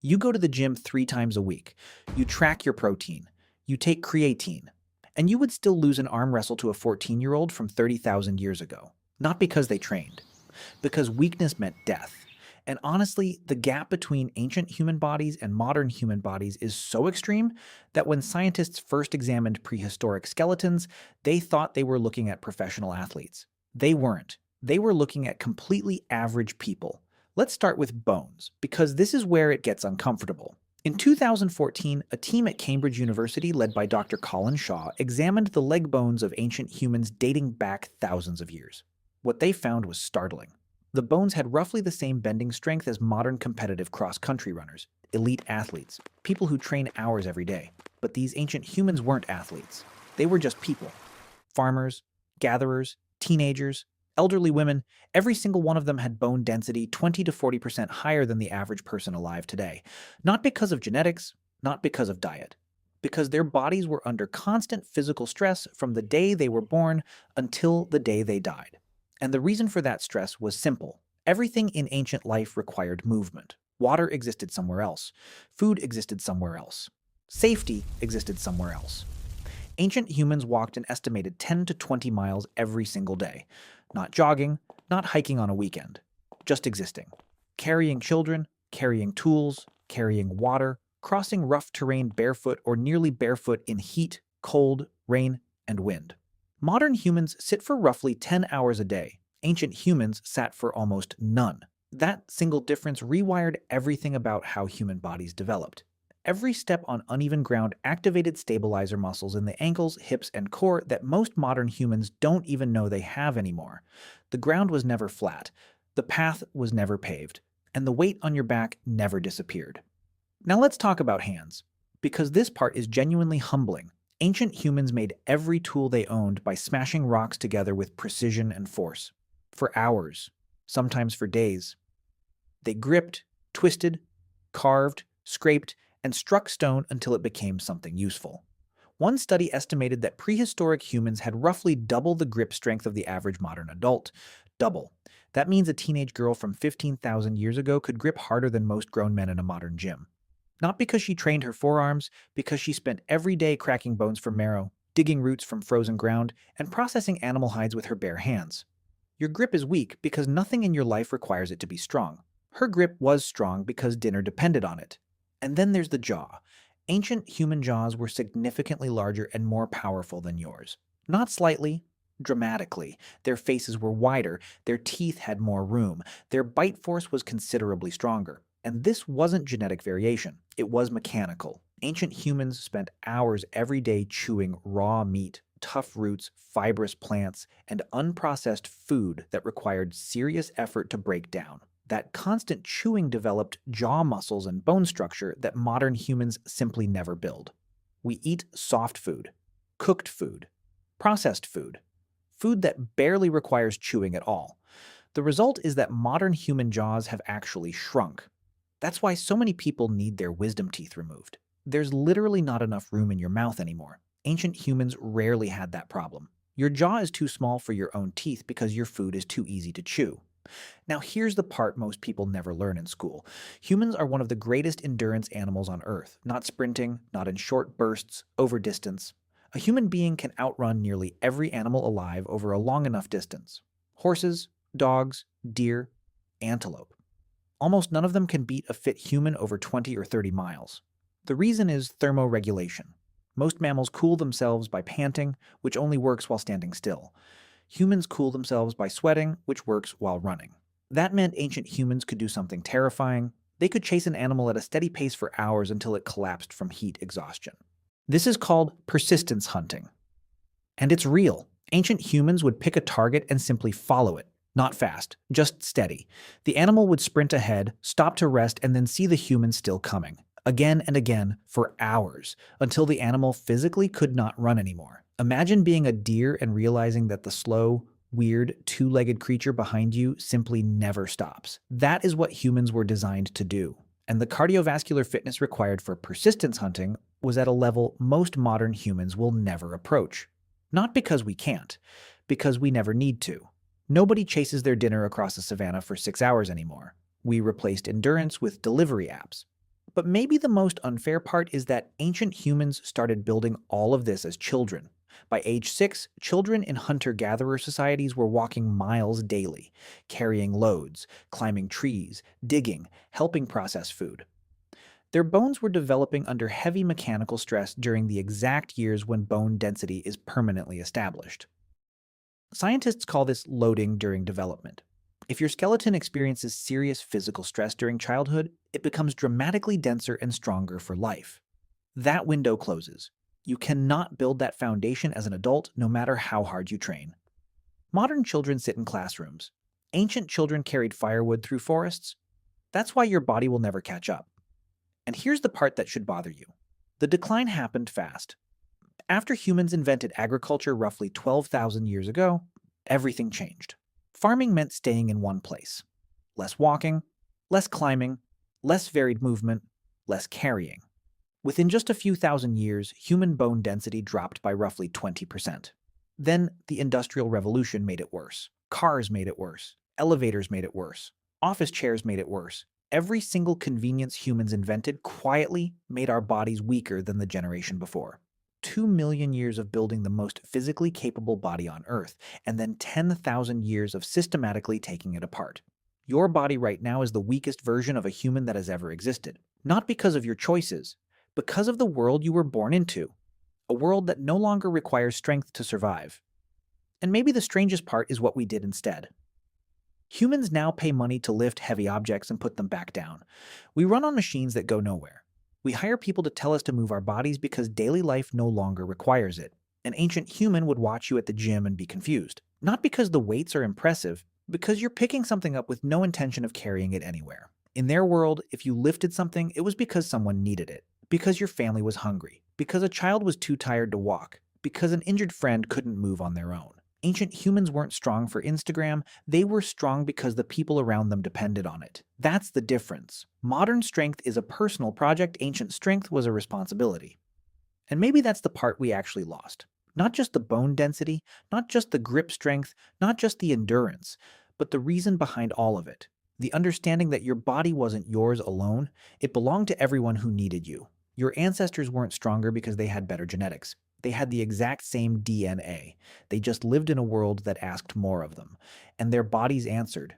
You go to the gym 3 times a week. You track your protein. You take creatine. And you would still lose an arm wrestle to a 14-year-old from 30,000 years ago. Not because they trained, because weakness meant death. And honestly, the gap between ancient human bodies and modern human bodies is so extreme that when scientists first examined prehistoric skeletons, they thought they were looking at professional athletes. They weren't. They were looking at completely average people. Let's start with bones, because this is where it gets uncomfortable. In 2014, a team at Cambridge University led by Dr. Colin Shaw examined the leg bones of ancient humans dating back thousands of years. What they found was startling. The bones had roughly the same bending strength as modern competitive cross-country runners, elite athletes, people who train hours every day. But these ancient humans weren't athletes. They were just people. Farmers, gatherers, teenagers, elderly women, every single one of them had bone density 20 to 40% higher than the average person alive today. Not because of genetics, not because of diet. Because their bodies were under constant physical stress from the day they were born until the day they died. And the reason for that stress was simple. Everything in ancient life required movement. Water existed somewhere else. Food existed somewhere else. Safety existed somewhere else. Ancient humans walked an estimated 10 to 20 miles every single day. Not jogging, not hiking on a weekend. Just existing. Carrying children, carrying tools, carrying water, crossing rough terrain barefoot or nearly barefoot in heat, cold, rain, and wind. Modern humans sit for roughly 10 hours a day. Ancient humans sat for almost none. That single difference rewired everything about how human bodies developed. Every step on uneven ground activated stabilizer muscles in the ankles, hips, and core that most modern humans don't even know they have anymore. The ground was never flat, the path was never paved, and the weight on your back never disappeared. Now let's talk about hands, because this part is genuinely humbling. Ancient humans made every tool they owned by smashing rocks together with precision and force. For hours, sometimes for days. They gripped, twisted, carved, scraped, and struck stone until it became something useful. One study estimated that prehistoric humans had roughly double the grip strength of the average modern adult. Double. That means a teenage girl from 15,000 years ago could grip harder than most grown men in a modern gym. Not because she trained her forearms, because she spent every day cracking bones from marrow, digging roots from frozen ground, and processing animal hides with her bare hands. Your grip is weak because nothing in your life requires it to be strong. Her grip was strong because dinner depended on it. And then there's the jaw. Ancient human jaws were significantly larger and more powerful than yours. Not slightly, dramatically. Their faces were wider, their teeth had more room, their bite force was considerably stronger. And this wasn't genetic variation, it was mechanical. Ancient humans spent hours every day chewing raw meat, tough roots, fibrous plants, and unprocessed food that required serious effort to break down. That constant chewing developed jaw muscles and bone structure that modern humans simply never build. We eat soft food, cooked food, processed food, food that barely requires chewing at all. The result is that modern human jaws have actually shrunk. That's why so many people need their wisdom teeth removed. There's literally not enough room in your mouth anymore. Ancient humans rarely had that problem. Your jaw is too small for your own teeth because your food is too easy to chew. Now here's the part most people never learn in school. Humans are one of the greatest endurance animals on Earth, not sprinting, not in short bursts, over distance. A human being can outrun nearly every animal alive over a long enough distance. Horses, dogs, deer, antelope. Almost none of them can beat a fit human over 20 or 30 miles. The reason is thermoregulation. Most mammals cool themselves by panting, which only works while standing still. Humans cool themselves by sweating, which works while running. That meant ancient humans could do something terrifying. They could chase an animal at a steady pace for hours until it collapsed from heat exhaustion. This is called persistence hunting. And it's real. Ancient humans would pick a target and simply follow it. Not fast, just steady. The animal would sprint ahead, stop to rest, and then see the human still coming. Again and again, for hours, until the animal physically could not run anymore. Imagine being a deer and realizing that the slow, weird, two-legged creature behind you simply never stops. That is what humans were designed to do. And the cardiovascular fitness required for persistence hunting was at a level most modern humans will never approach. Not because we can't, because we never need to. Nobody chases their dinner across the savannah for 6 hours anymore. We replaced endurance with delivery apps. But maybe the most unfair part is that ancient humans started building all of this as children. By age 6, children in hunter-gatherer societies were walking miles daily, carrying loads, climbing trees, digging, helping process food. Their bones were developing under heavy mechanical stress during the exact years when bone density is permanently established. Scientists call this loading during development. If your skeleton experiences serious physical stress during childhood, it becomes dramatically denser and stronger for life. That window closes. You cannot build that foundation as an adult no matter how hard you train. Modern children sit in classrooms. Ancient children carried firewood through forests. That's why your body will never catch up. And here's the part that should bother you. The decline happened fast. After humans invented agriculture roughly 12,000 years ago, everything changed. Farming meant staying in one place. Less walking, less climbing, less varied movement, less carrying. Within just a few thousand years, human bone density dropped by roughly 20%. Then, the Industrial Revolution made it worse. Cars made it worse. Elevators made it worse. Office chairs made it worse. Every single convenience humans invented quietly made our bodies weaker than the generation before. 2 million years of building the most physically capable body on Earth, and then 10,000 years of systematically taking it apart. Your body right now is the weakest version of a human that has ever existed. Not because of your choices, because of the world you were born into. A world that no longer requires strength to survive. And maybe the strangest part is what we did instead. Humans now pay money to lift heavy objects and put them back down. We run on machines that go nowhere. We hire people to tell us to move our bodies because daily life no longer requires it. An ancient human would watch you at the gym and be confused. Not because the weights are impressive, because you're picking something up with no intention of carrying it anywhere. In their world, if you lifted something, it was because someone needed it. Because your family was hungry. Because a child was too tired to walk. Because an injured friend couldn't move on their own. Ancient humans weren't strong for Instagram, they were strong because the people around them depended on it. That's the difference. Modern strength is a personal project, ancient strength was a responsibility. And maybe that's the part we actually lost. Not just the bone density, not just the grip strength, not just the endurance, but the reason behind all of it. The understanding that your body wasn't yours alone, it belonged to everyone who needed you. Your ancestors weren't stronger because they had better genetics. They had the exact same DNA. They just lived in a world that asked more of them. And their bodies answered.